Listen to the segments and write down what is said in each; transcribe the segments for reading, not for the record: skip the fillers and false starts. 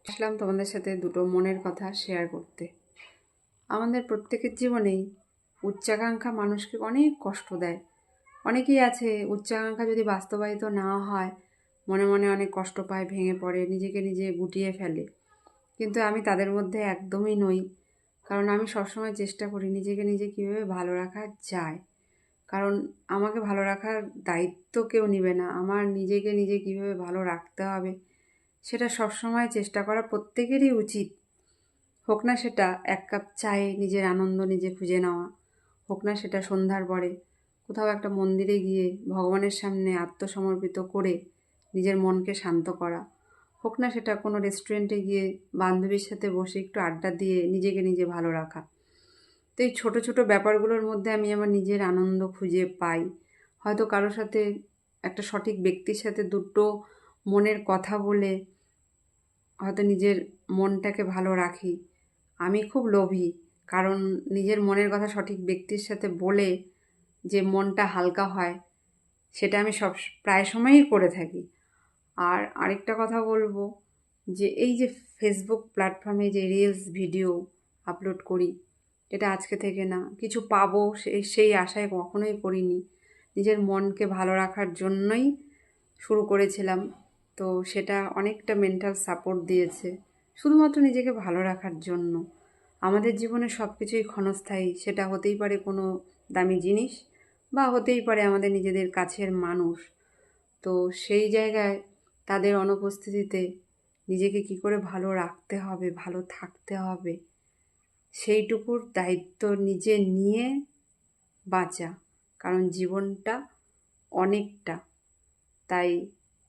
আসলাম তোমাদের সাথে দুটো মনের কথা শেয়ার করতে। আমাদের প্রত্যেকের জীবনেই উচ্চাকাঙ্ক্ষা মানুষকে অনেক কষ্ট দেয়। অনেকেই আছে উচ্চাকাঙ্ক্ষা যদি বাস্তবায়িত না হয় মনে মনে অনেক কষ্ট পায়, ভেঙে পড়ে, নিজেকে নিজে গুটিয়ে ফেলে। কিন্তু আমি তাদের মধ্যে একদমই নই, কারণ আমি সবসময় চেষ্টা করি নিজেকে নিজে কীভাবে ভালো রাখা যায়। কারণ আমাকে ভালো রাখার দায়িত্ব কেউ নেবে না, আমার নিজেকে নিজে কীভাবে ভালো রাখতে হবে সেটা সবসময় চেষ্টা করা প্রত্যেকেরই উচিত। হোক না সেটা এক কাপ চায়ে নিজের আনন্দ নিজে খুঁজে নেওয়া, হোক না সেটা সন্ধ্যার পরে কোথাও একটা মন্দিরে গিয়ে ভগবানের সামনে আত্মসমর্পিত করে নিজের মনকে শান্ত করা, হোক না সেটা কোনো রেস্টুরেন্টে গিয়ে বান্ধবীর সাথে বসে একটু আড্ডা দিয়ে নিজেকে নিজে ভালো রাখা। তো এই ছোটো ছোটো ব্যাপারগুলোর মধ্যে আমি আমার নিজের আনন্দ খুঁজে পাই। হয়তো কারোর সাথে একটা সঠিক ব্যক্তির সাথে দুটো মনের কথা বলে হয়তো নিজের মনটাকে ভালো রাখি। আমি খুব লোভী, কারণ নিজের মনের কথা সঠিক ব্যক্তির সাথে বলে যে মনটা হালকা হয় সেটা আমি প্রায় সময়ই করে থাকি। আর আরেকটা কথা বলবো, যে এই যে ফেসবুক প্ল্যাটফর্মে যে রিলস ভিডিও আপলোড করি, এটা আজকে থেকে না, কিছু পাবো সেই আশায় কখনোই করিনি। নিজের মনকে ভালো রাখার জন্যই শুরু করেছিলাম। তো সেটা অনেকটা মেন্টাল সাপোর্ট দিয়েছে, শুধুমাত্র নিজেকে ভালো রাখার জন্য। আমাদের জীবনে সব কিছুই ক্ষণস্থায়ী, সেটা হতেই পারে কোনো দামি জিনিস, বা হতেই পারে আমাদের নিজেদের কাছের মানুষ। তো সেই জায়গায় তাদের অনুপস্থিতিতে নিজেকে কি করে ভালো রাখতে হবে, ভালো থাকতে হবে, সেইটুকুর দায়িত্ব নিজে নিয়ে বাঁচা। কারণ জীবনটা অনেকটা, তাই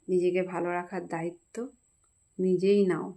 নিজেকে ভালো রাখার দায়িত্ব নিজেই নাও।